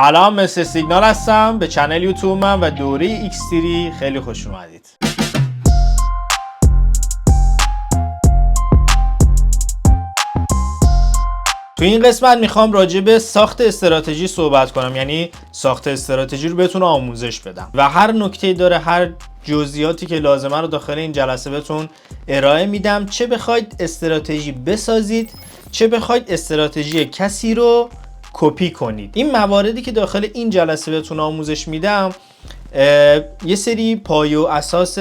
سلام، مثل سیگنال هستم. به چنل یوتیوب من و دوره ایکس3 خیلی خوش اومدید. تو این قسمت میخوام راجع به ساخت استراتژی صحبت کنم، یعنی ساخت استراتژی رو بهتون آموزش بدم و هر نکته داره، هر جزئیاتی که لازمه رو داخل این جلسه بهتون ارائه میدم. چه بخواید استراتژی بسازید، چه بخواید استراتژی کسی رو کپی کنید. این مواردی که داخل این جلسه بهتون آموزش میدم یه سری پایه و اساس،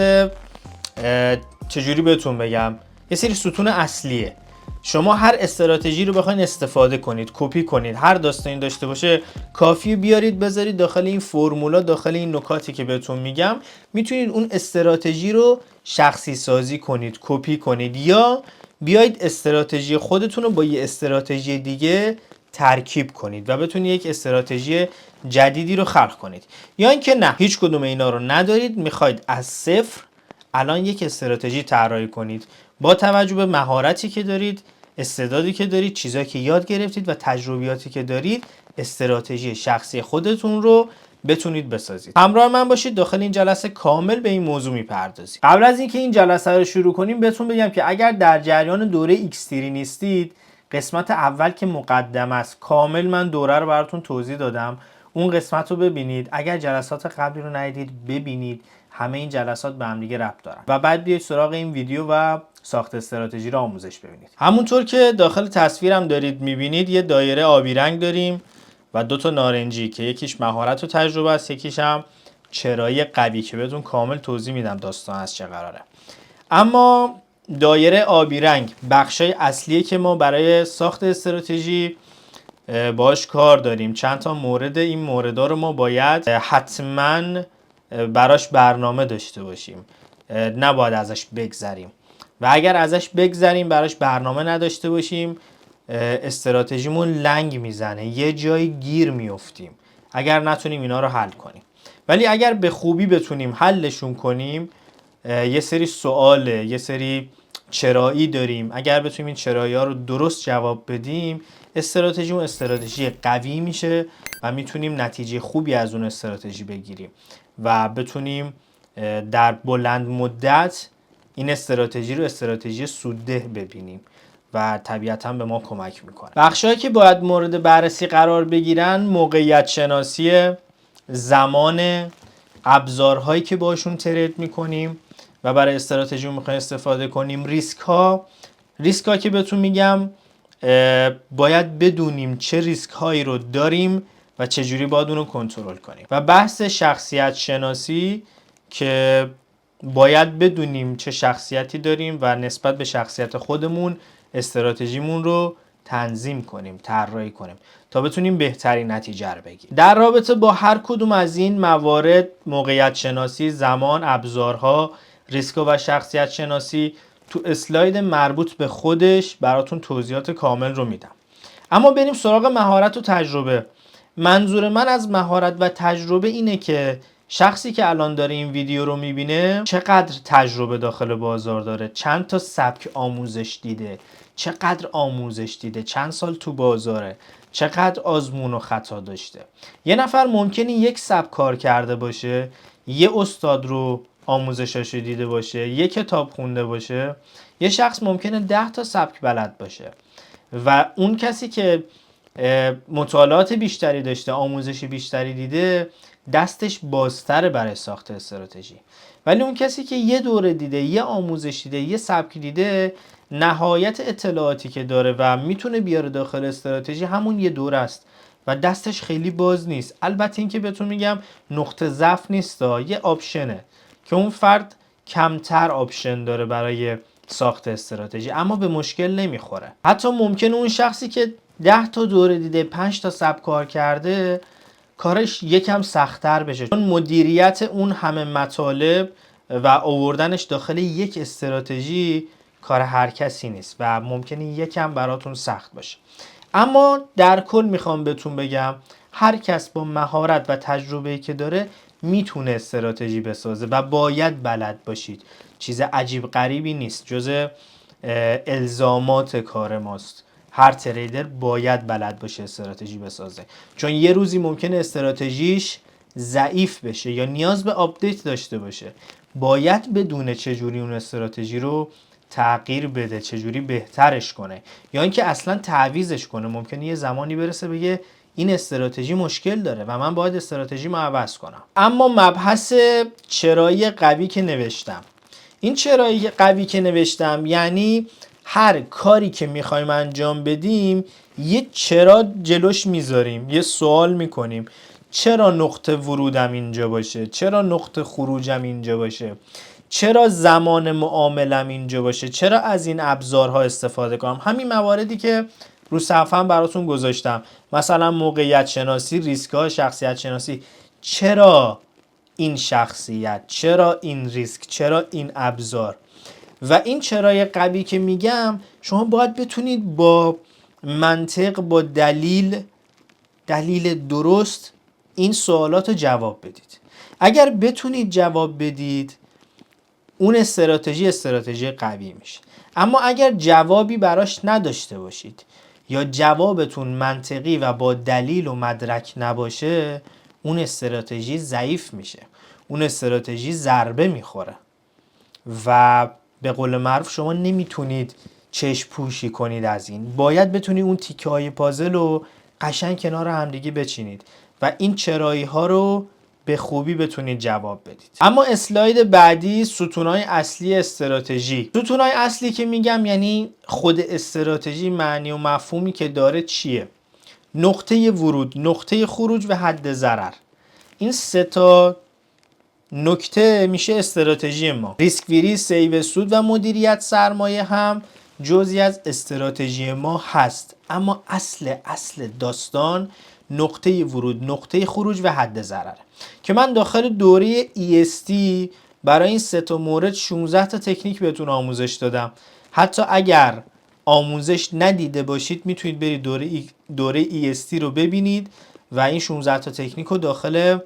چجوری بهتون بگم، یه سری ستون اصلیه. شما هر استراتژی رو بخواید استفاده کنید، کپی کنید، هر داستانی داشته باشه، کافیه بیارید بذارید داخل این فرمولا، داخل این نکاتی که بهتون میگم، میتونید اون استراتژی رو شخصی سازی کنید، کپی کنید، یا بیاید استراتژی خودتون رو با یه استراتژی دیگه ترکیب کنید و بتونید یک استراتژی جدیدی رو خلق کنید. یا اینکه نه، هیچ کدوم اینا رو ندارید، میخواید از صفر الان یک استراتژی طراحی کنید با توجه به مهارتی که دارید، استعدادی که دارید، چیزایی که یاد گرفتید و تجربیاتی که دارید، استراتژی شخصی خودتون رو بتونید بسازید. همراه من باشید، داخل این جلسه کامل به این موضوع میپردازیم. قبل از اینکه این جلسه رو شروع کنیم بهتون بگم که اگر در جریان دوره ایکس3 نیستید، قسمت اول که مقدمه است، کامل من دوره رو براتون توضیح دادم، اون قسمت رو ببینید. اگر جلسات قبلی رو ندیدید ببینید، همه این جلسات به هم دیگه ربط دارن و بعد بیاید سراغ این ویدیو و ساخت استراتژی رو آموزش ببینید. همونطور که داخل تصویرم دارید میبینید، یه دایره آبی رنگ داریم و دو تا نارنجی که یکیش مهارت و تجربه است، یکیش هم چرایی قوی که بهتون کامل توضیح میدم داستان از چه قراره. اما دایره آبی رنگ بخشای اصلیه که ما برای ساخت استراتژی باش کار داریم. چند تا مورد، این موردا رو ما باید حتما براش برنامه داشته باشیم، نباید ازش بگذریم و اگر ازش بگذریم، براش برنامه نداشته باشیم، استراتژیمون لنگ میزنه، یه جایی گیر میافتیم اگر نتونیم اینا رو حل کنیم. ولی اگر به خوبی بتونیم حلشون کنیم، یه سری سوال، یه سری چرایی داریم، اگر بتونیم این چرایی ها رو درست جواب بدیم، استراتژیمون استراتژی قوی میشه و میتونیم نتیجه خوبی از اون استراتژی بگیریم و بتونیم در بلند مدت این استراتژی رو استراتژی سودده ببینیم و طبیعتاً به ما کمک میکنه. بخشایی که باید مورد بررسی قرار بگیرن: موقعیت شناسی، زمان، ابزارهایی که باشون ترید میکنیم و برای استراتژی میخوایم استفاده کنیم، ریسک ها که بهتون میگم باید بدونیم چه ریسک هایی رو داریم و چجوری باید اون رو کنترل کنیم، و بحث شخصیت شناسی که باید بدونیم چه شخصیتی داریم و نسبت به شخصیت خودمون استراتژیمون رو تنظیم کنیم، طراحی کنیم تا بتونیم بهترین نتیجه رو بگیریم. در رابطه با هر کدوم از این موارد، موقعیت شناسی، زمان، ابزارها، ریسک و شخصیت شناسی، تو اسلاید مربوط به خودش براتون توضیحات کامل رو میدم. اما بریم سراغ مهارت و تجربه. منظور من از مهارت و تجربه اینه که شخصی که الان داره این ویدیو رو میبینه چقدر تجربه داخل بازار داره، چند تا سبک آموزش دیده، چقدر آموزش دیده، چند سال تو بازاره، چقدر آزمون و خطا داشته. یه نفر ممکنه یک سبک کار کرده باشه، یه استاد رو آموزشاشو دیده باشه، یه کتاب خونده باشه، یه شخص ممکنه 10 تا سبک بلد باشه و اون کسی که مطالعات بیشتری داشته، آموزش بیشتری دیده، دستش بازتره برای ساخت استراتژی. ولی اون کسی که یه دوره دیده، یه آموزش دیده، یه سبک دیده، نهایت اطلاعاتی که داره و میتونه بیاره داخل استراتژی همون یه دوره است و دستش خیلی باز نیست. البته این که بهتون میگم نقطه ضعف نیست، یه آپشنه که اون فرد کمتر آپشن داره برای ساخت استراتژی، اما به مشکل نمیخوره. حتی ممکنه اون شخصی که 10 تا دوره دیده، 5 تا سبک کار کرده، کارش یکم سخت‌تر بشه، چون مدیریت اون همه مطالب و آوردنش داخل یک استراتژی کار هر کسی نیست و ممکنه یکم براتون سخت باشه. اما در کل میخوام بهتون بگم هر کس با مهارت و تجربه‌ای که داره میتونه استراتژی بسازه و باید بلد باشید. چیز عجیب غریبی نیست، جزء الزامات کار ماست. هر تریدر باید بلد باشه استراتژی بسازه، چون یه روزی ممکنه استراتژیش ضعیف بشه یا نیاز به آپدیت داشته باشه. باید بدونه چجوری اون استراتژی رو تغییر بده، چجوری بهترش کنه، یا اینکه اصلا تعویضش کنه. ممکنه یه زمانی برسه بگه این استراتژی مشکل داره و من باید استراتژی رو عوض کنم. اما مبحث چرایی قوی که نوشتم، این چرایی قوی که نوشتم یعنی هر کاری که میخوایم انجام بدیم یه چرا جلوش میذاریم، یه سوال میکنیم چرا نقطه ورودم اینجا باشه، چرا نقطه خروجم اینجا باشه، چرا زمان معاملم اینجا باشه، چرا از این ابزارها استفاده کنم. همین مواردی که رو صفحه براتون گذاشتم، مثلا موقعیت شناسی، ریسک ها، شخصیت شناسی. چرا این شخصیت، چرا این ریسک، چرا این ابزار. و این چرای قوی که میگم شما باید بتونید با منطق، با دلیل درست این سوالات رو جواب بدید. اگر بتونید جواب بدید اون استراتژی قوی میشه. اما اگر جوابی براش نداشته باشید یا جوابتون منطقی و با دلیل و مدرک نباشه، اون استراتژی ضعیف میشه، اون استراتژی ضربه میخوره و به قول معروف شما نمیتونید چشم پوشی کنید از این. باید بتونید اون تیکه های پازل رو قشنگ کنار همدیگه بچینید و این چرایی ها رو به خوبی بتونید جواب بدید. اما اسلاید بعدی ستونهای اصلی استراتژی. ستونهای اصلی که میگم یعنی خود استراتژی، معنی و مفهومی که داره چیه؟ نقطه ورود، نقطه خروج و حد ضرر. این سه تا نکته میشه استراتژی ما. ریسک ویری، سیو سود و مدیریت سرمایه هم جزئی از استراتژی ما هست، اما اصل داستان نقطه ورود، نقطه خروج و حد ضرر که من داخل دوره EST برای این سه تا مورد 16 تا تکنیک بهتون آموزش دادم. حتی اگر آموزش ندیده باشید میتونید برید دوره EST رو ببینید و این 16 تا تکنیک رو داخل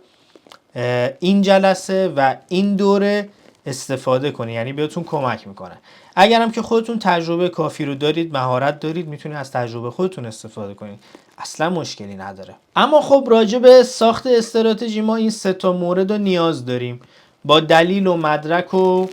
این جلسه و این دوره استفاده کنید، یعنی بهتون کمک میکنه. اگرم که خودتون تجربه کافی رو دارید، مهارت دارید، میتونید از تجربه خودتون استفاده کنید، اصلا مشکلی نداره. اما خب راجع به ساخت استراتژی ما این سه تا مورد رو نیاز داریم با دلیل و مدرک و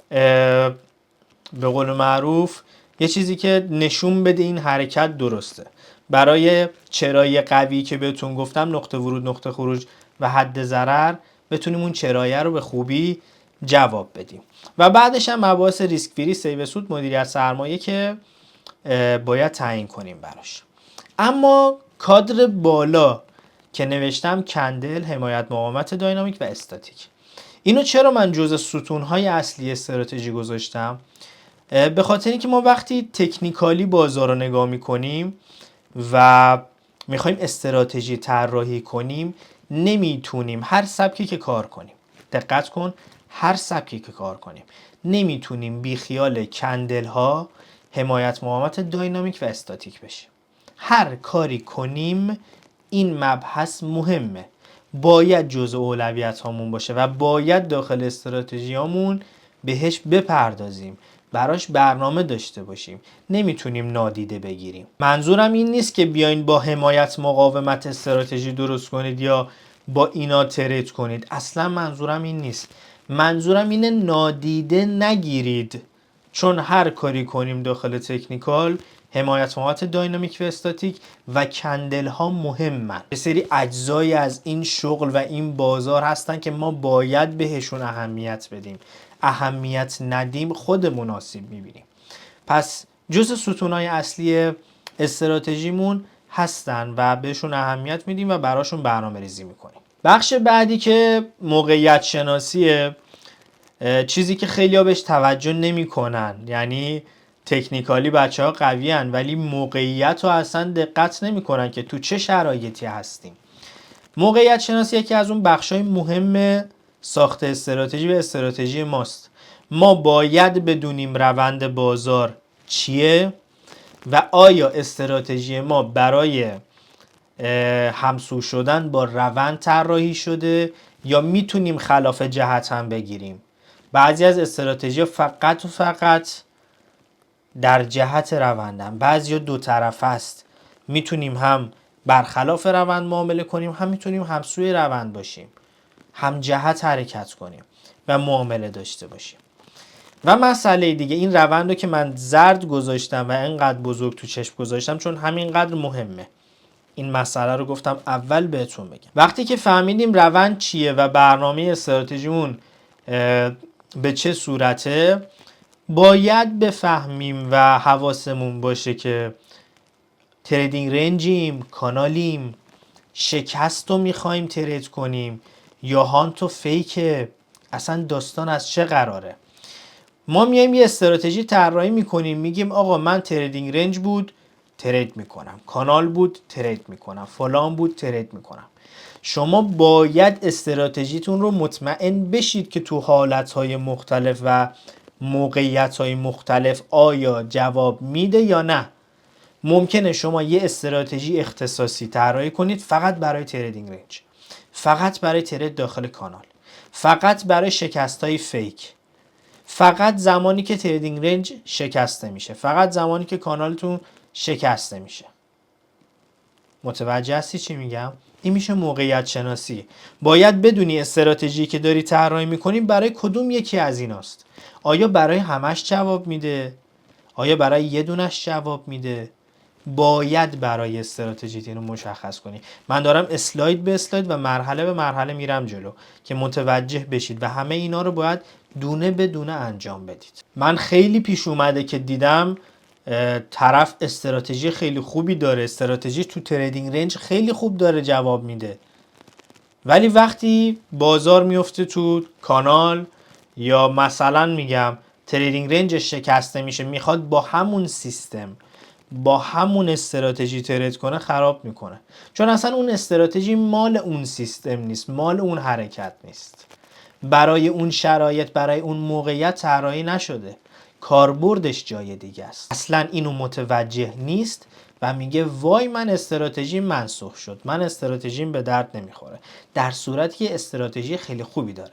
به قول معروف یه چیزی که نشون بده این حرکت درسته. برای چرایی قوی که بهتون گفتم، نقطه ورود، نقطه خروج و حد ضرر، بتونیم اون چرایه رو به خوبی جواب بدیم. و بعدش هم مباحث ریسک فری، سیو سود، مدیریت سرمایه که باید تعیین کنیم براش. اما کادر بالا که نوشتم کندل، حمایت مقاومت داینامیک و استاتیک، اینو چرا من جزء ستونهای اصلی استراتژی گذاشتم؟ به خاطر اینکه ما وقتی تکنیکالی بازار رو نگاه میکنیم و میخوایم استراتژی طراحی کنیم، نمیتونیم هر سبکی که کار کنیم، دقت کن، هر سبکی که کار کنیم نمیتونیم بیخیال کندل ها، حمایت مقاومت داینامیک و استاتیک بشیم. هر کاری کنیم این مبحث مهمه، باید جزء اولویت هامون باشه و باید داخل استراتژی هامون بهش بپردازیم، براش برنامه داشته باشیم، نمیتونیم نادیده بگیریم. منظورم این نیست که بیاین با حمایت مقاومت استراتژی درست کنید یا با اینا ترید کنید، اصلا منظورم این نیست. منظورم اینه نادیده نگیرید، چون هر کاری کنیم داخل تکنیکال، حمایت مقاومت داینامیک و استاتیک و کندل ها مهمن. یه سری اجزایی از این شغل و این بازار هستن که ما باید بهشون اهمیت بدیم. اهمیت ندیم خودمون آسیب میبینیم. پس جزء ستونهای اصلی استراتژیمون هستن و بهشون اهمیت میدیم و براشون برنامه ریزی میکنیم. بخش بعدی که موقعیت شناسیه، چیزی که خیلی ها بهش توجه نمیکنن، یعنی تکنیکالی بچه ها قوی هن ولی موقعیت رو اصلا دقت نمیکنن که تو چه شرایطی هستیم. موقعیت شناسی یکی از اون بخشای مهم ساخت استراتژی و استراتژی ماست. ما باید بدونیم روند بازار چیه و آیا استراتژی ما برای همسو شدن با روند طراحی شده یا میتونیم خلاف جهت هم بگیریم. بعضی از استراتژی فقط در جهت روندن. بعضیا دو طرف است، میتونیم هم برخلاف روند معامله کنیم، هم میتونیم همسوی روند باشیم، هم جهت حرکت کنیم و معامله داشته باشیم. و مسئله دیگه، این روند رو که من زرد گذاشتم و اینقدر بزرگ تو چشم گذاشتم چون همینقدر مهمه. این مسئله رو گفتم اول بهتون بگم. وقتی که فهمیدیم روند چیه و برنامه استراتژیمون به چه صورته، باید بفهمیم و حواسمون باشه که تریدینگ رنجیم، کانالیم، شکست رو میخوایم ترید کنیم یا هانت و فیکه، اصلا داستان از چه قراره. ما میایم یه استراتژی طراحی میکنیم، میگیم آقا من تریدینگ رنج بود ترید میکنم، کانال بود ترید میکنم، فلان بود ترید میکنم. شما باید استراتژیتون رو مطمئن بشید که تو حالتهای مختلف و موقعیتهای مختلف آیا جواب میده یا نه. ممکنه شما یه استراتژی اختصاصی طراحی کنید فقط برای تریدینگ رنج، فقط برای ترید داخل کانال، فقط برای شکست‌های فیک، فقط زمانی که تریدینگ رنج شکسته میشه، فقط زمانی که کانالتون شکسته میشه. متوجه هستی چی میگم؟ این میشه موقعیت شناسی. باید بدونی استراتژی که داری طراحی میکنی برای کدوم یکی از ایناست. آیا برای همش جواب میده؟ آیا برای یه دونش جواب میده؟ باید برای استراتژیت اینو مشخص کنی. من دارم اسلاید به اسلاید و مرحله به مرحله میرم جلو که متوجه بشید و همه اینا رو باید دونه به دونه انجام بدید. من خیلی پیش اومده که دیدم طرف استراتژی خیلی خوبی داره، استراتژی تو تریدینگ رنج خیلی خوب داره جواب میده، ولی وقتی بازار میفته تو کانال یا مثلا میگم تریدینگ رنجش شکسته میشه، میخواد با همون سیستم با همون استراتژی ترید کنه، خراب میکنه. چون اصلا اون استراتژی مال اون سیستم نیست، مال اون حرکت نیست، برای اون شرایط، برای اون موقعیت طراحی نشده، کاربردش جای دیگه است. اصلا اینو متوجه نیست و میگه وای من استراتژی منسوخ شد، من استراتژیم به درد نمیخوره، در صورتی که استراتژی خیلی خوبی داره.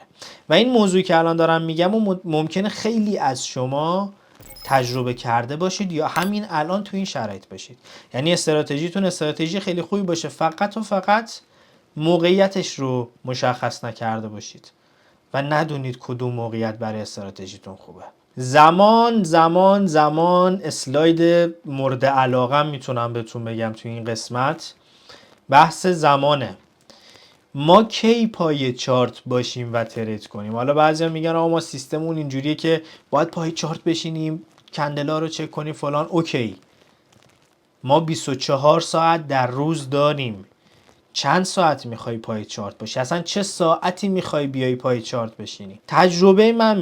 و این موضوعی که الان دارم میگم و ممکنه خیلی از شما تجربه کرده باشید یا همین الان تو این شرایط باشید. یعنی استراتژیتون استراتژی خیلی خوبی باشه، فقط و فقط موقعیتش رو مشخص نکرده باشید و ندونید کدوم موقعیت برای استراتژیتون خوبه. زمان اسلاید مورد علاقه میتونم بهتون بگم تو این قسمت، بحث زمانه. ما کی پای چارت باشیم و ترید کنیم؟ حالا بعضیا میگن آقا ما سیستممون اینجوریه که باید پای چارت بشینیم، کندلا رو چک کنیم فلان. اوکی، ما 24 ساعت در روز داریم. چند ساعت میخوای پای چارت باشی؟ اصلا چه ساعتی میخوای بیای پای چارت بشینی؟ تجربه من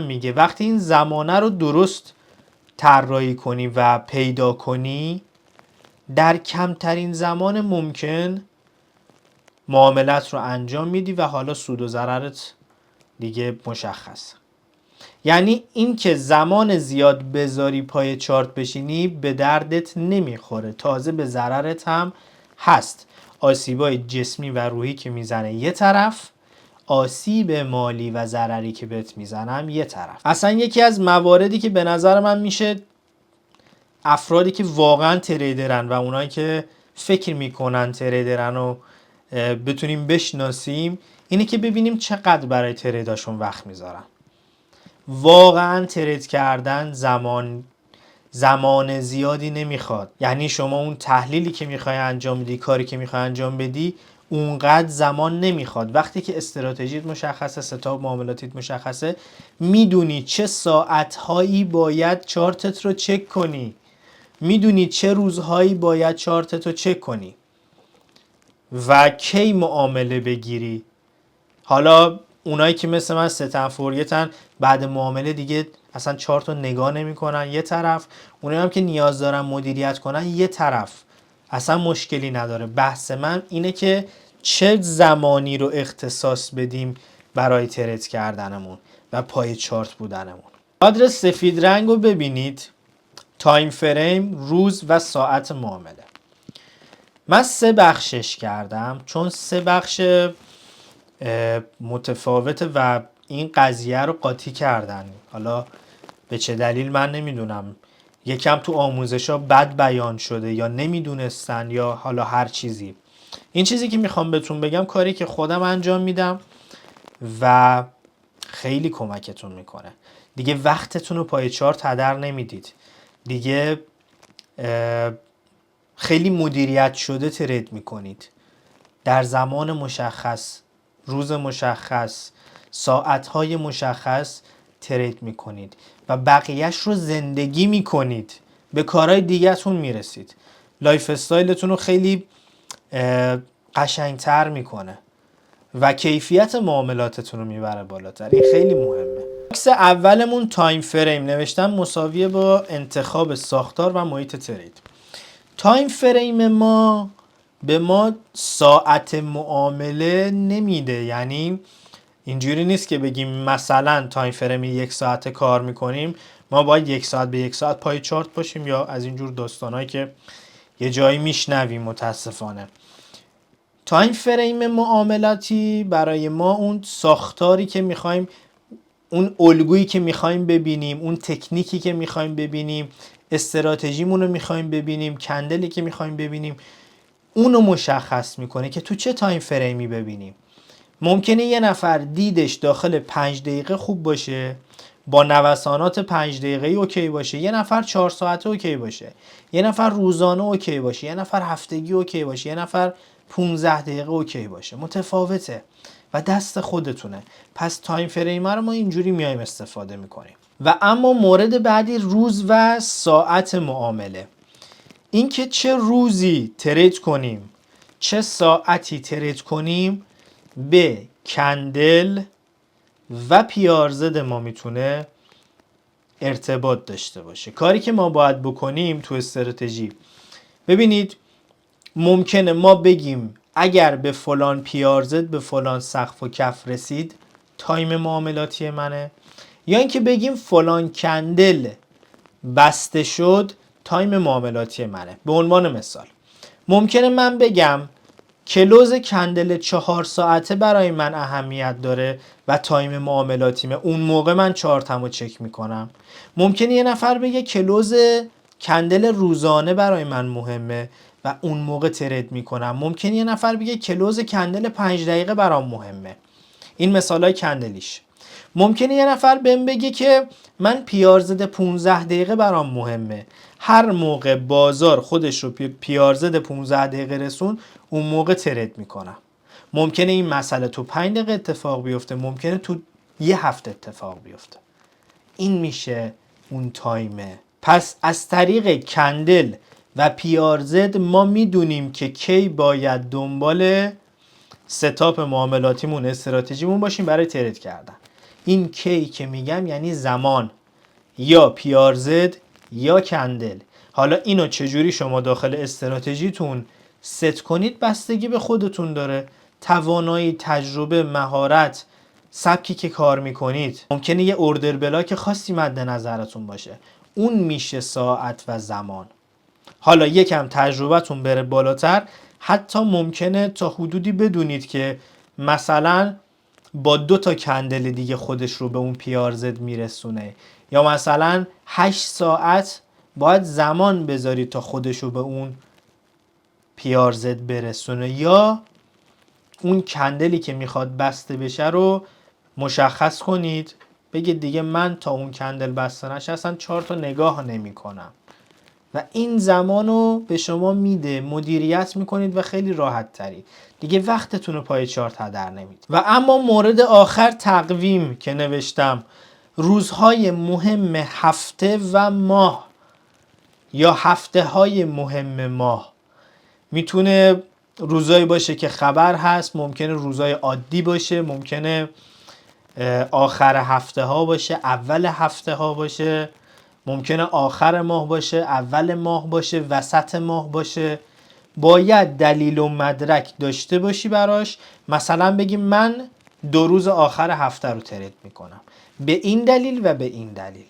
میگه وقتی این زمانه رو درست طراحی کنی و پیدا کنی، در کمترین زمان ممکن معاملت رو انجام میدی و حالا سود و ضررت دیگه مشخص. یعنی این که زمان زیاد بذاری پای چارت بشینی به دردت نمیخوره، تازه به ضررت هم هست. آسیبای جسمی و روحی که میزنه یه طرف، آسیب مالی و ضرری که بهت میزنم یه طرف. اصلا یکی از مواردی که به نظر من میشه افرادی که واقعا تریدرن و اونایی که فکر میکنن تریدرن و بتونیم بشناسیم، اینه که ببینیم چقدر برای تریداشون وقت میذارن. واقعا ترید کردن زمان زیادی نمیخواد. یعنی شما اون تحلیلی که میخوای انجام بدی، کاری که میخوای انجام بدی، اونقدر زمان نمیخواد. وقتی که استراتژیت مشخصه، ستاپ معاملاتیت مشخصه، میدونی چه ساعتهایی باید چارتت رو چک کنی، میدونی چه روزهایی باید چارتت رو چک کنی و کی معامله بگیری. حالا اونایی که مثل من ستن فوریتن، بعد معامله دیگه اصلا چارت رو نگاه نمی کنن یه طرف، اونایی هم که نیاز دارن مدیریت کنن یه طرف، اصلا مشکلی نداره. بحث من اینه که چه زمانی رو اختصاص بدیم برای ترید کردنمون و پای چارت بودنمون. کادر سفید رنگ رو ببینید، تایم فریم، روز و ساعت معامله. من 3 بخشش کردم چون 3 بخش متفاوته و این قضیه رو قاطی کردن. حالا به چه دلیل من نمیدونم، یکم تو آموزش ها بد بیان شده یا نمیدونستن یا حالا هر چیزی. این چیزی که میخوام بهتون بگم کاری که خودم انجام میدم و خیلی کمکتون میکنه. دیگه وقتتون رو پای چارت هدر نمیدید. دیگه خیلی مدیریت شده ترید میکنید. در زمان مشخص، روز مشخص، ساعتهای مشخص ترید میکنید و بقیهش رو زندگی میکنید. به کارهای دیگه‌تون میرسید. لایف استایلتون رو خیلی قشنگتر میکنه و کیفیت معاملاتتون رو میبره بالاتر. این خیلی مهمه. عکس اولمون تایم فریم نوشتم مساویه با انتخاب ساختار و محیط ترید. تایم فریم ما به ما ساعت معامله نمیده. یعنی اینجوری نیست که بگیم مثلا تایم فریم 1 ساعت کار میکنیم ما باید 1 ساعت به 1 ساعت پای چارت باشیم یا از اینجور داستانایی که یه جایی میشنویم. متاسفانه تایم فریم معاملاتی برای ما اون ساختاری که میخوایم، اون الگویی که میخوایم ببینیم، اون تکنیکی که میخوایم ببینیم، استراتژیمون رو میخوایم ببینیم، کندلی که میخوایم ببینیم، اونو مشخص میکنه که تو چه تایم فریمی ببینیم. ممکنه یه نفر دیدش داخل 5 دقیقه خوب باشه، با نوسانات 5 دقیقه اوکی باشه، یه نفر 4 ساعته اوکی باشه، یه نفر روزانه اوکی باشه، یه نفر هفتگی اوکی باشه، یه نفر 15 دقیقه اوکی باشه. متفاوته و دست خودتونه. پس تایم فریم رو ما اینجوری میایم استفاده میکنیم. و اما مورد بعدی روز و ساعت معامله. اینکه چه روزی ترید کنیم، چه ساعتی ترید کنیم به کندل و پیارزد ما میتونه ارتباط داشته باشه. کاری که ما باید بکنیم تو استراتژی، ببینید ممکنه ما بگیم اگر به فلان پیارزد به فلان سقف و کف رسید تایم معاملاتی منه، یا اینکه بگیم فلان کندل بسته شد تایم معاملاتی منه. به عنوان مثال ممکنه من بگم کلوز کندل 4 ساعته برای من اهمیت داره و تایم معاملاتیمه، اون موقع من چارتمو چک میکنم. ممکنه یه نفر بگه کلوز کندل روزانه برای من مهمه و اون موقع ترید میکنم. ممکنه یه نفر بگه کلوز کندل 5 دقیقه برام مهمه. این مثالای کندلیش. ممکنه یه نفر بهم بگه که من پیارزد 15 دقیقه برام مهمه. هر موقع بازار خودش رو پیارزد 15 دقیقه رسون اون موقع ترید میکنم. ممکنه این مسئله تو 5 دقیقه اتفاق بیفته، ممکنه تو یه هفته اتفاق بیفته. این میشه اون تایمه. پس از طریق کندل و پیارزد ما میدونیم که کی باید دنبال ستاپ معاملاتیمون، استراتژیمون باشیم برای ترید کردن. این کی که میگم یعنی زمان، یا پیارزد یا کندل. حالا اینو چجوری شما داخل استراتژیتون ست کنید بستگی به خودتون داره. توانایی، تجربه، مهارت، سبکی که کار میکنید. ممکنه یه اوردر بلاک خاصی مد نظرتون باشه، اون میشه ساعت و زمان. حالا یکم تجربتون بره بالاتر، حتی ممکنه تا حدودی بدونید که مثلا با 2 تا کندل دیگه خودش رو به اون پیارزد میرسونه، یا مثلا 8 ساعت باید زمان بذارید تا خودش رو به اون پیارزد برسونه، یا اون کندلی که میخواد بسته بشه رو مشخص کنید، بگید دیگه من تا اون کندل بسته نشه اصلا 4 تا نگاه نمی کنم. و این زمان رو به شما میده، مدیریت میکنید و خیلی راحت تری دیگه وقتتون رو پای چارت هدر نمید. و اما مورد آخر تقویم که نوشتم، روزهای مهم هفته و ماه یا هفته های مهم ماه. میتونه روزایی باشه که خبر هست، ممکنه روزای عادی باشه، ممکنه آخر هفته ها باشه، اول هفته ها باشه، ممکنه آخر ماه باشه، اول ماه باشه، وسط ماه باشه. باید دلیل و مدرک داشته باشی براش. مثلا بگیم من 2 روز آخر هفته رو ترید میکنم به این دلیل و به این دلیل.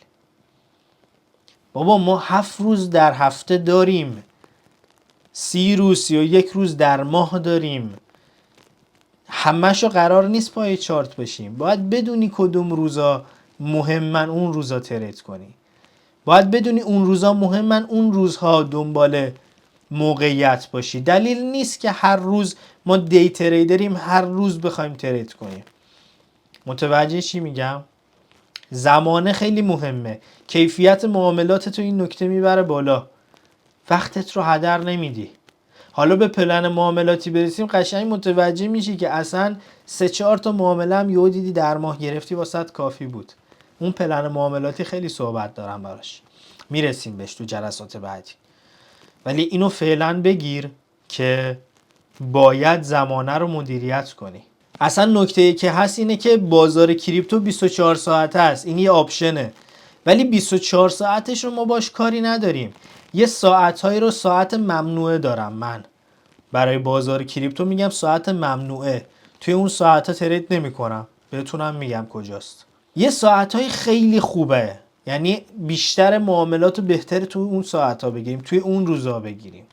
بابا ما 7 روز در هفته داریم، 30 روز 31 روز در ماه داریم، همه‌شو قرار نیست پای چارت بشیم. باید بدونی کدوم روزا مهمن اون روزا ترید کنی. باید بدونی اون روزا مهمن، اون روزها دنبال موقعیت باشی. دلیل نیست که هر روز ما دی تریدریم هر روز بخوایم ترید کنیم. متوجه چی میگم؟ زمانه خیلی مهمه. کیفیت معاملات تو این نکته میبره بالا. وقتت رو هدر نمیدی. حالا به پلن معاملاتی برسیم قشنگ متوجه میشی که اصلا 3-4 تا معامله هم یهو دیدی در ماه گرفتی واسط کافی بود. اون پلن معاملاتی خیلی صحبت دارم براش، میرسیم بهش تو جلسات بعدی. ولی اینو فعلا بگیر که باید زمانه رو مدیریت کنی. اصلا نکته که هست اینه که بازار کریپتو 24 ساعته است. این یه آپشنه، ولی 24 ساعتش رو ما باش کاری نداریم. یه ساعتهایی رو ساعت ممنوعه دارم من برای بازار کریپتو، میگم ساعت ممنوعه. توی اون ساعتها ترید نمی کنم. بهتونم میگم کجاست. یه ساعتهای خیلی خوبه، یعنی بیشتر معاملات رو بهتره توی اون ساعتها بگیریم، توی اون روزا بگیریم.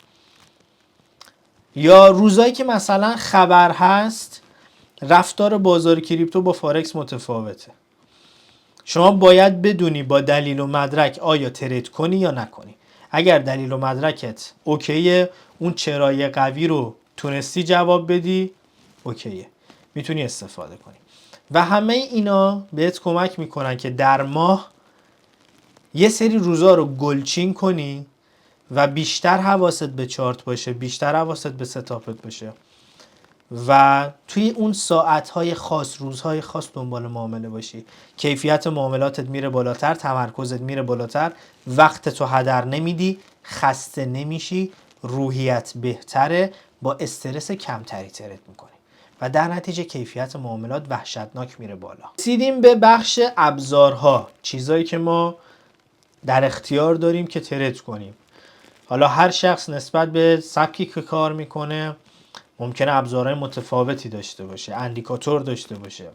یا روزایی که مثلا خبر هست، رفتار بازار کریپتو با فارکس متفاوته. شما باید بدونی با دلیل و مدرک آیا ترید کنی یا نکنی. اگر دلیل و مدرکت اوکیه، اون چرای قوی رو تونستی جواب بدی، اوکیه، میتونی استفاده کنی. و همه اینا بهت کمک میکنن که در ماه یه سری روزا رو گلچین کنی و بیشتر حواست به چارت باشه، بیشتر حواست به ستاپت باشه و توی اون ساعتهای خاص، روزهای خاص دنبال معامله باشی. کیفیت معاملاتت میره بالاتر، تمرکزت میره بالاتر، وقتتو هدر نمیدی، خسته نمیشی، روحیت بهتره، با استرس کمتری ترید میکنی و در نتیجه کیفیت معاملات وحشتناک میره بالا. رسیدیم به بخش ابزارها، چیزایی که ما در اختیار داریم که ترید کنیم. حالا هر شخص نسبت به سبکی که کار میکنه ممکنه ابزارهای متفاوتی داشته باشه، اندیکاتور داشته باشه،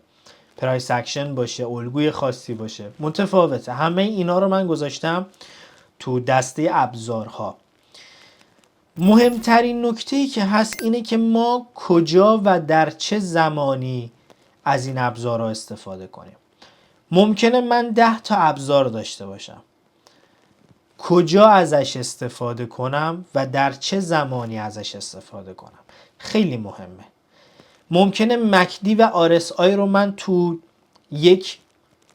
پرایس اکشن باشه، الگوی خاصی باشه، متفاوته. همه اینا رو من گذاشتم تو دسته ابزارها. مهمترین نکته‌ای که هست اینه که ما کجا و در چه زمانی از این ابزارها استفاده کنیم. ممکنه من 10 تا ابزار داشته باشم، کجا ازش استفاده کنم و در چه زمانی ازش استفاده کنم خیلی مهمه. ممکنه مکدی و RSI رو من تو یک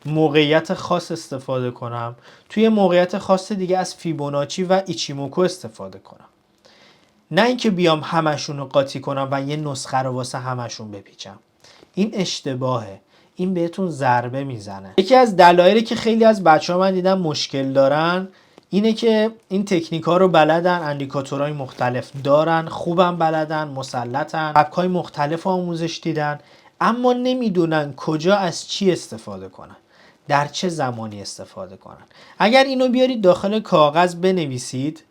موقعیت خاص استفاده کنم، توی موقعیت خاص دیگه از فیبوناچی و ایچیموکو استفاده کنم. نه اینکه بیام همشون رو قاطی کنم و یه نسخه رو واسه همشون بپیچم. این اشتباهه. این بهتون ضربه میزنه. یکی از دلایلی که خیلی از بچه‌ها من دیدم مشکل دارن اینه که این تکنیک ها رو بلدن، اندیکاتورهای مختلف دارن، خوبم بلدن، مسلطن، سبک‌های مختلف آموزش دیدن، اما نمیدونن کجا از چی استفاده کنن، در چه زمانی استفاده کنن. اگر اینو بیارید داخل کاغذ بنویسید،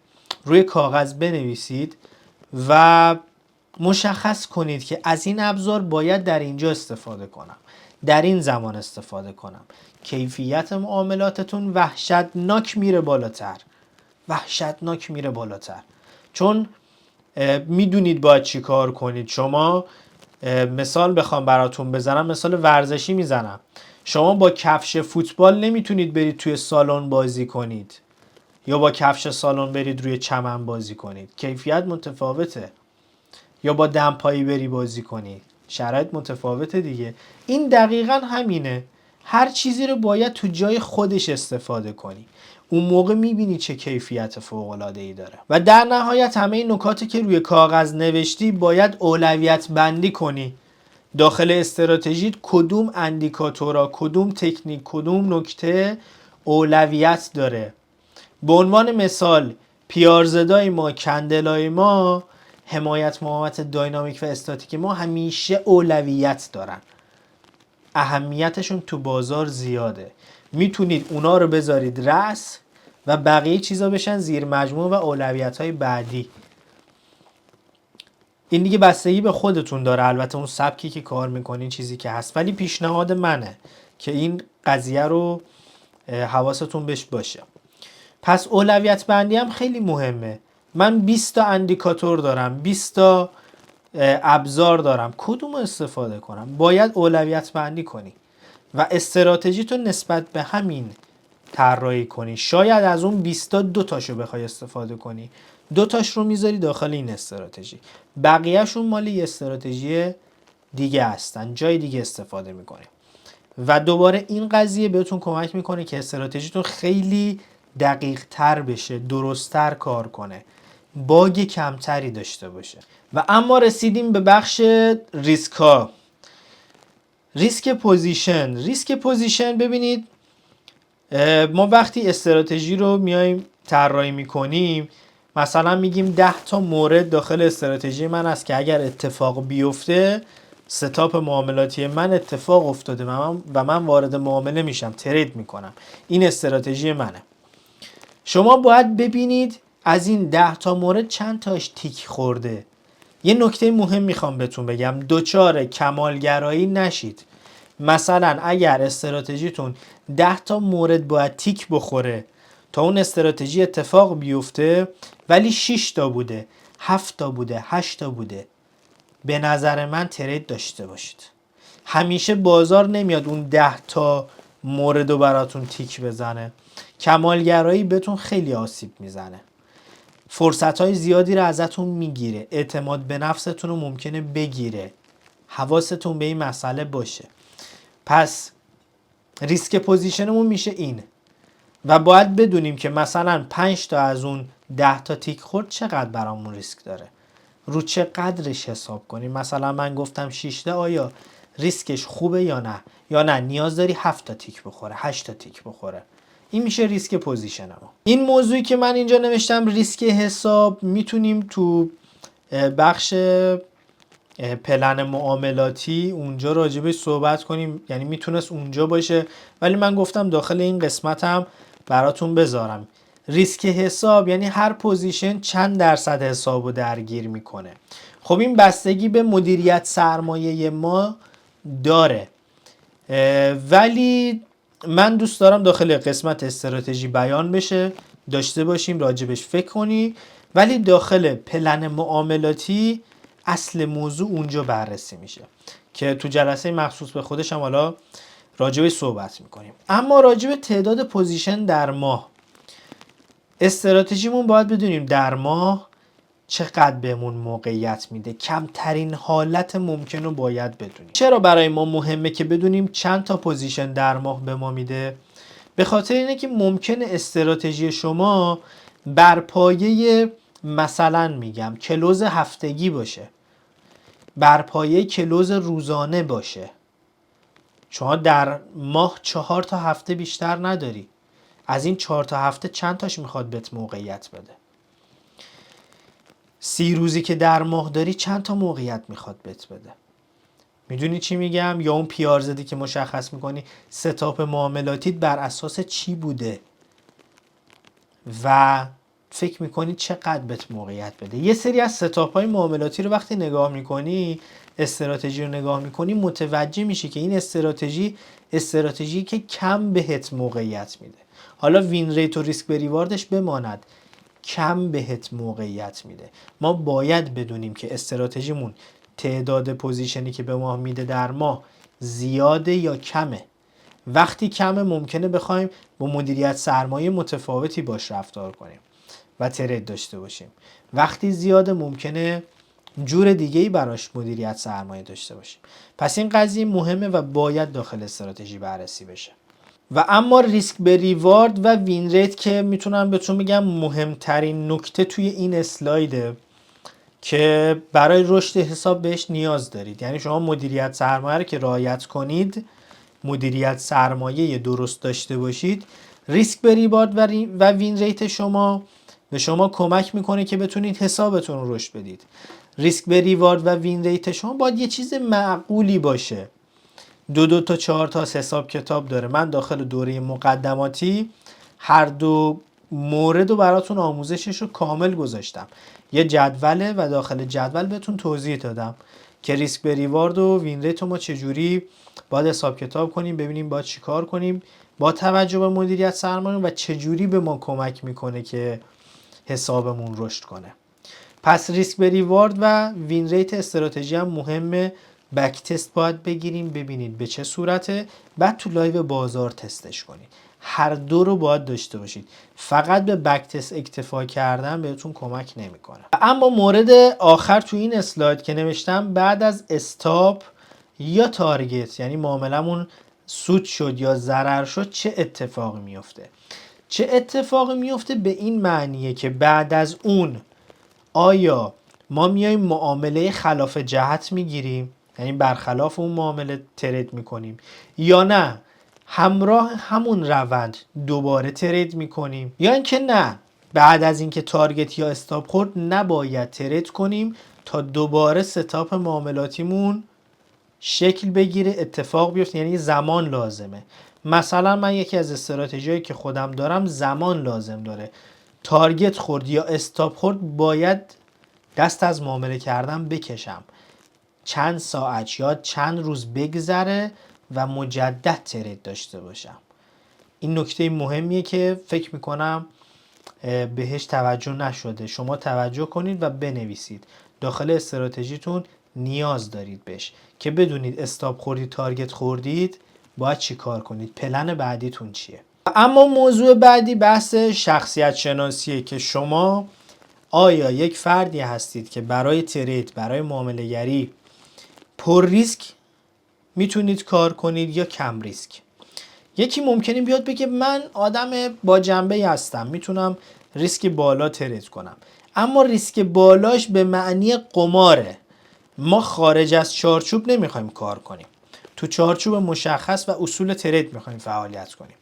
روی کاغذ بنویسید و مشخص کنید که از این ابزار باید در اینجا استفاده کنم، در این زمان استفاده کنم، کیفیت معاملاتتون وحشتناک میره بالاتر، وحشتناک میره بالاتر. چون میدونید باید چی کار کنید. شما مثال بخوام براتون بزنم، مثال ورزشی میزنم. شما با کفش فوتبال نمیتونید برید توی سالن بازی کنید یا با کفش سالن برید روی چمن بازی کنید، کیفیت متفاوته. یا با دمپایی بری بازی کنی، شرایط متفاوته دیگه. این دقیقا همینه. هر چیزی رو باید تو جای خودش استفاده کنی، اون موقع میبینی چه کیفیت فوق‌العاده‌ای داره. و در نهایت همه این نکاتی که روی کاغذ نوشتی باید اولویت بندی کنی. داخل استراتژیت کدوم اندیکاتورا، کدوم تکنیک، کدوم نکته اولویت داره. به عنوان مثال پیارزدای ما، کندلای ما، حمایت مقاومت داینامیک و استاتیک ما همیشه اولویت دارن. اهمیتشون تو بازار زیاده. میتونید اونا رو بذارید رأس و بقیه چیزا بشن زیر مجموعه و اولویت های بعدی. این دیگه بستگی به خودتون داره، البته اون سبکی که کار میکنین چیزی که هست، ولی پیشنهاد منه که این قضیه رو حواستون بهش باشه. پس اولویت بندی هم خیلی مهمه. من 20 تا اندیکاتور دارم، 20 تا ابزار دارم، کدوم استفاده کنم؟ باید اولویت بندی کنی. و استراتژی تو نسبت به همین طراحی کنی. شاید از اون 20 تا 2 تاشو بخوای استفاده کنی، 2 تاش رو میذاری داخل این استراتژی، بقیه‌شون مال یه استراتژی دیگه هستن، جای دیگه استفاده میکنی. و دوباره این قضیه بهتون کمک میکنه که استراتژیتون خیلی دقیق تر بشه، درست تر کار کنه، باگ کمتری داشته باشه. و اما رسیدیم به بخش ریسک ها. ریسک پوزیشن ببینید، ما وقتی استراتژی رو میایم طراحی میکنیم، مثلا میگیم 10 تا مورد داخل استراتژی من است که اگر اتفاق بیفته ستاپ معاملاتی من اتفاق افتاده و من وارد معامله میشم، ترید میکنم، این استراتژی منه. شما باید ببینید از این 10 تا مورد چند تاش تیک خورده. یه نکته مهم میخوام بهتون بگم، دوچار کمالگرایی نشید. مثلا اگر استراتژیتون 10 تا مورد باید تیک بخوره تا اون استراتژی اتفاق بیفته، ولی 6 تا بوده، 7 تا بوده، 8 تا بوده، به نظر من ترید داشته باشید. همیشه بازار نمیاد اون 10 تا مورد رو براتون تیک بزنه. کمالگرایی بهتون خیلی آسیب میزنه، فرصت‌های زیادی رو ازتون میگیره، اعتماد به نفستون رو ممکنه بگیره. حواستون به این مسئله باشه. پس ریسک پوزیشنمون میشه این، و باید بدونیم که مثلا 5 تا از اون 10 تا تیک خورد چقدر برامون ریسک داره، رو چه قدرش حساب کنیم. مثلا من گفتم 6 تا، آیا ریسکش خوبه یا نه، یا نه نیاز داری 7 تا تیک بخوره، 8 تا تیک بخوره. این میشه ریسک پوزیشن ما. این موضوعی که من اینجا نوشتم ریسک حساب، میتونیم تو بخش پلن معاملاتی اونجا راجبش صحبت کنیم، یعنی میتونست اونجا باشه ولی من گفتم داخل این قسمت هم براتون بذارم. ریسک حساب یعنی هر پوزیشن چند درصد حسابو درگیر میکنه. خب این بستگی به مدیریت سرمایه ما داره، ولی من دوست دارم داخل قسمت استراتژی بیان بشه، داشته باشیم، راجبش فکر کنی، ولی داخل پلن معاملاتی اصل موضوع اونجا بررسی میشه که تو جلسه مخصوص به خودش هم حالا راجبش صحبت میکنیم. اما راجب تعداد پوزیشن در ماه، استراتژیمون باید بدونیم در ماه چقدر بهمون موقعیت میده، کمترین حالت ممکن رو باید بدونیم. چرا برای ما مهمه که بدونیم چند تا پوزیشن در ماه به ما میده؟ به خاطر اینه که ممکنه استراتژی شما بر پایه مثلا میگم کلوز هفتگی باشه، بر پایه کلوز روزانه باشه. شما در ماه 4 تا هفته بیشتر نداری، از این 4 تا هفته چند تاش میخواد بهت موقعیت بده؟ 30 روزی که در ماه داری چند تا موقعیت میخواد بهت بده؟ میدونی چی میگم؟ یا اون پیار زدی که مشخص میکنی ستاپ معاملاتیت بر اساس چی بوده و فکر میکنی چقدر بهت موقعیت بده. یه سری از ستاپ های معاملاتی رو وقتی نگاه میکنی، استراتژی رو نگاه میکنی، متوجه میشی که این استراتژی که کم بهت موقعیت میده. حالا وین ریت و ریسک به ریواردش بماند، کم بهت موقعیت میده. ما باید بدونیم که استراتژیمون تعداد پوزیشنی که به ما میده در ماه زیاده یا کمه. وقتی کمه ممکنه بخوایم با مدیریت سرمایه متفاوتی باش رفتار کنیم و ترید داشته باشیم. وقتی زیاده ممکنه جور دیگه‌ای براش مدیریت سرمایه داشته باشیم. پس این قضیه مهمه و باید داخل استراتژی بررسی بشه. و اما ریسک به ریوارد و وین ریت که میتونم بهتون بگم مهمترین نکته توی این اسلایده که برای رشد حساب بهش نیاز دارید. یعنی شما مدیریت سرمایه رو که رعایت کنید، مدیریت سرمایه درست داشته باشید، ریسک به ریوارد و وین ریت شما به شما کمک میکنه که بتونید حسابتون رو رشد بدید. ریسک به ریوارد و وین ریت شما باید یه چیز معقولی باشه. 2 تا 4 تا حساب کتاب داره. من داخل دوره مقدماتی هر دو مورد رو براتون آموزشش رو کامل گذاشتم. یه جدوله و داخل جدول بهتون توضیح دادم که ریسک به ریوارد و وین ریت رو ما چجوری باید حساب کتاب کنیم، ببینیم باید چی کار کنیم با توجه به مدیریت سرمایه و چجوری به ما کمک میکنه که حسابمون رشد کنه. پس ریسک به ریوارد و وین ریت استراتژی هم مهمه بک تست باید بگیریم ببینید به چه صورته، بعد تو لایو بازار تستش کنید. هر دو رو باید داشته باشید. فقط به بک تست اکتفا کردن بهتون کمک نمیکنه. اما مورد آخر تو این اسلاید که نوشتم بعد از استاپ یا تارگت، یعنی معاملمون سود شد یا ضرر شد، چه اتفاقی میفته؟ چه اتفاقی میفته به این معنیه که بعد از اون آیا ما میایم معامله خلاف جهت میگیریم، یعنی برخلاف اون معامله ترید میکنیم، یا نه همراه همون روند دوباره ترید میکنیم، یا اینکه نه بعد از اینکه تارگت یا استاپ خورد نباید ترید کنیم تا دوباره ستاپ معاملاتیمون شکل بگیره، اتفاق بیفته، یعنی زمان لازمه. مثلا من یکی از استراتژیایی که خودم دارم زمان لازم داره. تارگت خورد یا استاپ خورد باید دست از معامله کردن بکشم، چند ساعت یا چند روز بگذره و مجدد ترید داشته باشم. این نکته مهمیه که فکر میکنم بهش توجه نشده. شما توجه کنید و بنویسید. داخل استراتژیتون نیاز دارید بهش که بدونید استاپ خوردید، تارگت خوردید، باید چی کار کنید، پلن بعدیتون چیه. اما موضوع بعدی بحث شخصیت شناسیه که شما آیا یک فردی هستید که برای ترید، برای معامله گری پر ریسک میتونید کار کنید یا کم ریسک. یکی ممکنه بیاد بگه من آدم با جنبه هستم، میتونم ریسک بالا ترید کنم، اما ریسک بالاش به معنی قماره. ما خارج از چارچوب نمیخوایم کار کنیم، تو چارچوب مشخص و اصول ترید میخوایم فعالیت کنیم.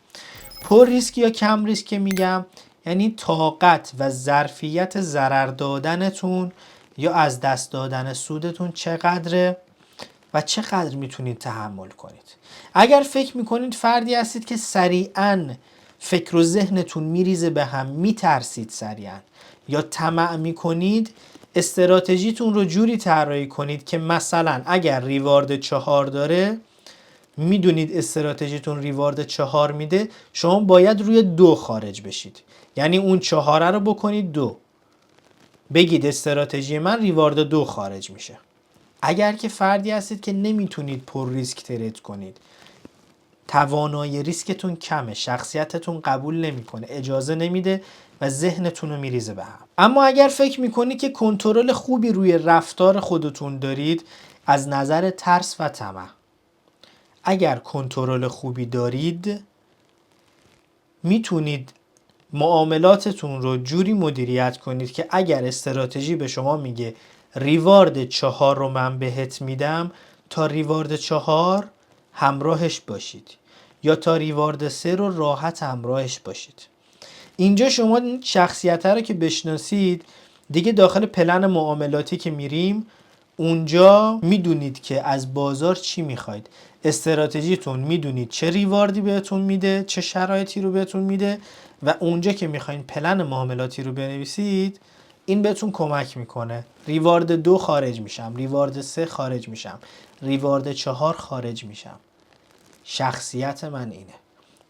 پر ریسک یا کم ریسک که میگم یعنی طاقت و ظرفیت ضرر دادنتون یا از دست دادن سودتون چقدره و چقدر میتونید تحمل کنید. اگر فکر میکنید فردی هستید که سریعاً فکر و ذهنتون میریزه به هم، میترسید سریعاً یا طمع میکنید، استراتژیتون رو جوری طراحی کنید که مثلا اگر ریوارد 4 داره، میدونید استراتژیتون ریوارد 4 میده، شما باید روی 2 خارج بشید، یعنی اون 4 رو بکنید 2، بگید استراتژی من ریوارد 2 خارج میشه. اگر که فردی هستید که نمیتونید پر ریسک ترید کنید، توانایی ریسکتون کمه، شخصیتتون قبول نمیکنه، اجازه نمیده و ذهنتون رو میریزه به هم. اما اگر فکر میکنید که کنترل خوبی روی رفتار خودتون دارید از نظر ترس و طمع، اگر کنترل خوبی دارید میتونید معاملاتتون رو جوری مدیریت کنید که اگر استراتژی به شما میگه ریوارد 4 رو من بهت میدم، تا ریوارد 4 همراهش باشید یا تا ریوارد 3 رو راحت همراهش باشید. اینجا شما شخصیت رو که بشناسید دیگه، داخل پلن معاملاتی که میریم اونجا میدونید که از بازار چی میخواید، استراتژیتون میدونید چه ریواردی بهتون میده، چه شرایطی رو بهتون میده و اونجا که میخواین پلن معاملاتی رو بنویسید این بهتون کمک میکنه. ریوارد 2 خارج میشم، ریوارد 3 خارج میشم، ریوارد 4 خارج میشم. شخصیت من اینه،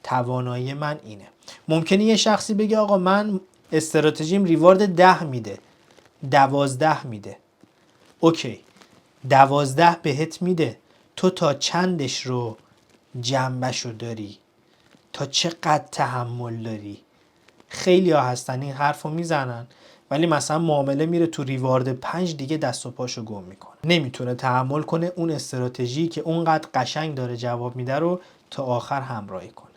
توانایی من اینه. ممکنه یه شخصی بگه آقا من استراتژیم ریوارد 10 میده، 12 میده. اوکی، 12 بهت میده، تو تا چندش رو جنبش رو داری، تا چقدر تحمل داری. خیلی ها هستن این حرف رو میزنن ولی مثلا معامله میره تو ریوارد 5 دیگه دست و پاشو گم میکنه، نمیتونه تحمل کنه اون استراتژی که اونقدر قشنگ داره جواب میده رو تا آخر همراهی کنه.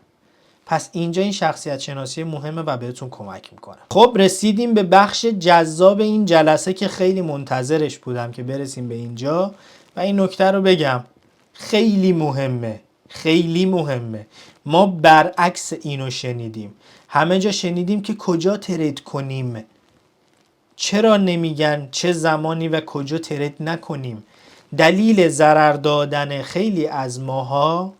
پس اینجا این شخصیت شناسی مهمه و بهتون کمک میکنه. خب رسیدیم به بخش جذاب این جلسه که خیلی منتظرش بودم که برسیم به اینجا و این نکته رو بگم، خیلی مهمه، خیلی مهمه. ما برعکس اینو شنیدیم، همه جا شنیدیم که کجا ترید کنیم، چرا نمیگن چه زمانی و کجا ترید نکنیم. دلیل ضرر دادن خیلی از ماها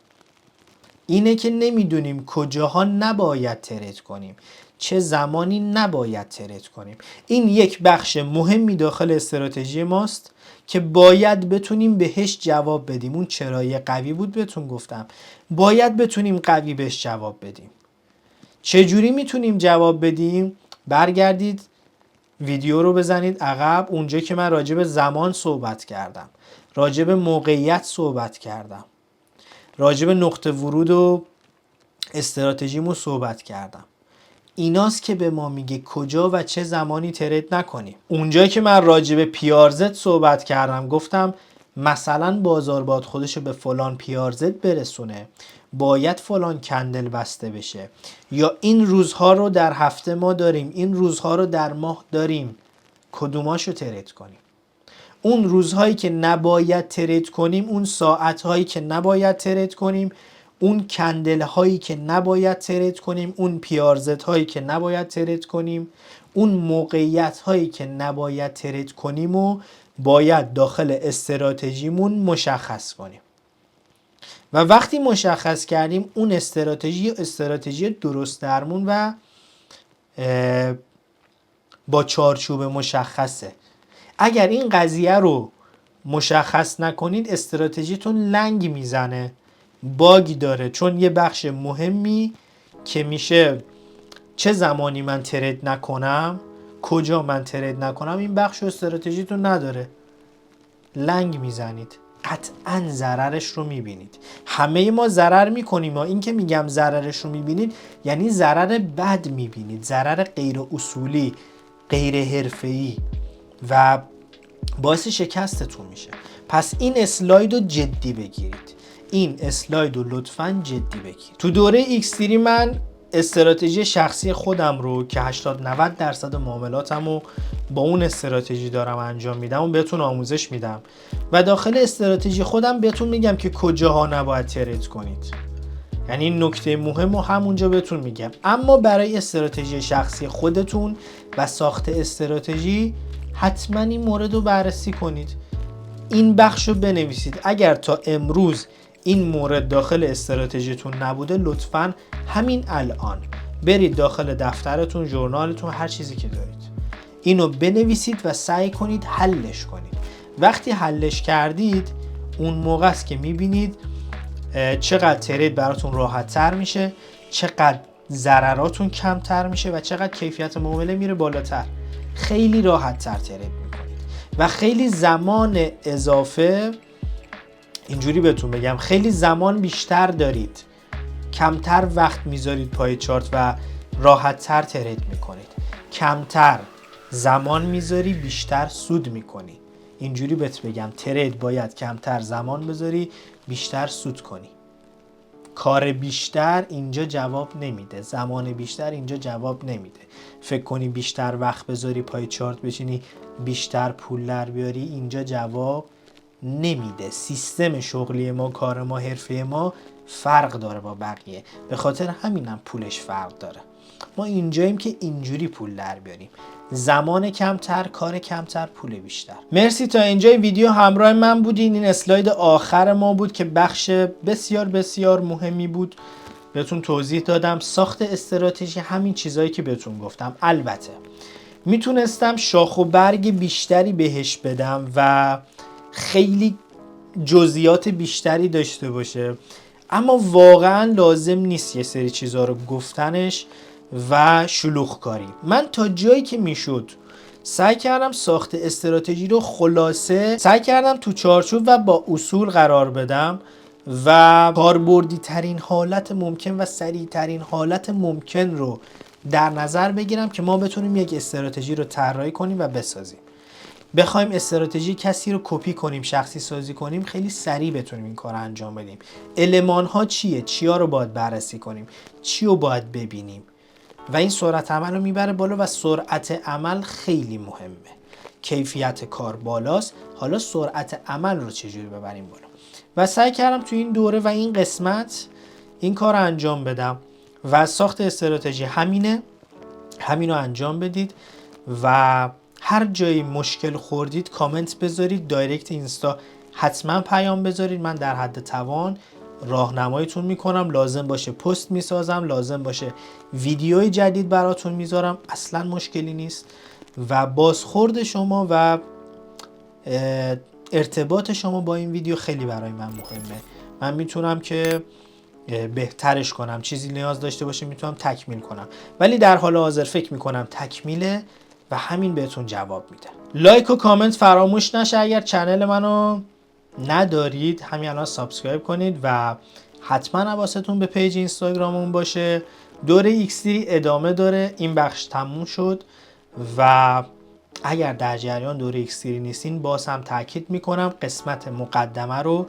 اینه که نمیدونیم کجاها نباید ترید کنیم، چه زمانی نباید ترید کنیم. این یک بخش مهمی داخل استراتژی ماست که باید بتونیم بهش جواب بدیم. اون چرایی قوی بود بهتون گفتم، باید بتونیم قوی بهش جواب بدیم. چجوری میتونیم جواب بدیم؟ برگردید ویدیو رو بزنید عقب، اونجا که من راجع به زمان صحبت کردم راجع به موقعیت صحبت کردم، راجع به نقطه ورود و استراتژیمو صحبت کردم. ایناست که به ما میگه کجا و چه زمانی ترید نکنیم. اونجایی که من راجع به پیارزت صحبت کردم گفتم مثلا بازار باید خودشو به فلان پیارزت برسونه، باید فلان کندل بسته بشه، یا این روزها رو در هفته ما داریم، این روزها رو در ماه داریم، کدوماشو ترید کنیم. اون روزهایی که نباید ترید کنیم، اون ساعتهایی که نباید ترید کنیم، اون کندل هایی که نباید ترید کنیم، اون پیارزت هایی که نباید ترید کنیم، اون موقعیت هایی که نباید ترید کنیم و باید داخل استراتژیمون مشخص کنیم. و وقتی مشخص کردیم اون استراتژی درست درمون و با چارچوب مشخصه. اگر این قضیه رو مشخص نکنید استراتژیتون لنگ میزنه، باگی داره، چون یه بخش مهمی که میشه چه زمانی من ترید نکنم، کجا من ترید نکنم، این بخش استراتژیتون نداره، لنگ میزنید، قطعا ضررش رو میبینید. همه ما ضرر میکنیم، این که میگم ضررش رو میبینید یعنی ضرر بد میبینید، ضرر غیر اصولی، غیر حرفه‌ای و باعث شکستتون میشه. پس این اسلاید رو جدی بگیرید، این اسلاید رو لطفاً جدی بگیرید. تو دوره ایکستری من استراتژی شخصی خودم رو که 80-90% معاملاتم رو با اون استراتژی دارم انجام میدم و بهتون آموزش میدم و داخل استراتژی خودم بهتون میگم که کجاها نباید ترید کنید. یعنی این نکته مهم رو همونجا بهتون میگم. اما برای استراتژی شخصی خودتون و ساخت استراتژی حتما این مورد رو بررسی کنید، این بخش رو بنویسید. اگر تا امروز این مورد داخل استراتژیتون نبوده لطفاً همین الان برید داخل دفترتون، ژورنالتون، هر چیزی که دارید اینو بنویسید و سعی کنید حلش کنید. وقتی حلش کردید اون موقع است که میبینید چقدر ترید براتون راحت تر میشه، چقدر ضرراتون کمتر میشه و چقدر کیفیت معامله میره بالاتر. خیلی راحت تر ترید میکنید و خیلی زمان اضافه، اینجوری بهتون بگم، خیلی زمان بیشتر دارید، کمتر وقت میذارید پای چارت و راحت تر ترید میکنید. کمتر زمان میذاری بیشتر سود میکنی. اینجوری بهت بگم ترید باید کمتر زمان بذاری بیشتر سود کنی. کار بیشتر اینجا جواب نمیده، زمان بیشتر اینجا جواب نمیده. فکر کنی بیشتر وقت بذاری پای چارت بشینی بیشتر پول در بیاری، اینجا جواب نمیده. سیستم شغلی ما، کار ما، حرفه ما فرق داره با بقیه، به خاطر همینم پولش فرق داره. ما اینجاییم که اینجوری پول در بیاریم، زمان کمتر، کار کمتر، پول بیشتر. مرسی تا اینجای ویدیو همراه من بودین. این اسلاید آخر ما بود که بخش بسیار بسیار مهمی بود، بهتون توضیح دادم. ساخت استراتژی همین چیزایی که بهتون گفتم. البته میتونستم شاخ و برگ بیشتری بهش بدم و خیلی جزئیات بیشتری داشته باشه، اما واقعا لازم نیست یه سری چیزها رو گفتنش و شلوغ کاری. من تا جایی که میشد سعی کردم ساخت استراتژی رو خلاصه، سعی کردم تو چارچوب و با اصول قرار بدم و کاربردی ترین حالت ممکن و سریع ترین حالت ممکن رو در نظر بگیرم که ما بتونیم یک استراتژی رو طراحی کنیم و بسازیم. بخوایم استراتژی کسی رو کپی کنیم، شخصی سازی کنیم، خیلی سریع بتونیم این کار رو انجام بدیم. المان ها چیه؟ چیا رو باید بررسی کنیم؟ چی رو باید ببینیم؟ و این سرعت عمل رو میبره بالا و سرعت عمل خیلی مهمه. کیفیت کار بالاست، حالا سرعت عمل رو چجوری ببریم بالا. و سعی کردم تو این دوره و این قسمت این کار رو انجام بدم و ساخت استراتژی همینه، همین رو انجام بدید و هر جایی مشکل خوردید کامنت بذارید، دایرکت اینستا حتما پیام بذارید، من در حد توان راهنماییتون میکنم. لازم باشه پست میسازم، لازم باشه ویدیوی جدید براتون میذارم، اصلا مشکلی نیست. و بازخورد شما و ارتباط شما با این ویدیو خیلی برای من مهمه. من میتونم که بهترش کنم، چیزی نیاز داشته باشه میتونم تکمیل کنم، ولی در حال حاضر فکر میکنم تکمیله و همین بهتون جواب میده. لایک و کامنت فراموش نشه. اگر چنل منو ندارید همین الان سابسکرایب کنید و حتما حواستون به پیج اینستاگراممون باشه. دوره ایکس‌تری ادامه داره، این بخش تموم شد و اگر در جریان دوره ایکس‌تری نیستین باز هم تاکید میکنم قسمت مقدمه رو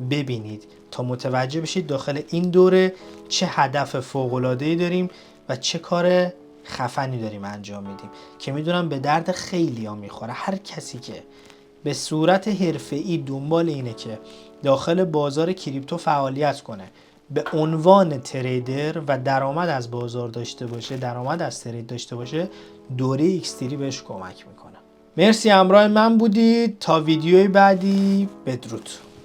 ببینید تا متوجه بشید داخل این دوره چه هدف فوق‌العاده‌ای داریم و چه کار خفنی داریم انجام میدیم که میدونم به درد خیلی ها میخوره. هر کسی که به صورت حرفه‌ای دنبال اینه که داخل بازار کریپتو فعالیت کنه، به عنوان تریدر و درآمد از بازار داشته باشه، درآمد از ترید داشته باشه، دوره ایکس‌تری بهش کمک میکنه. مرسی همراه من بودید تا ویدیوی بعدی. بدرود.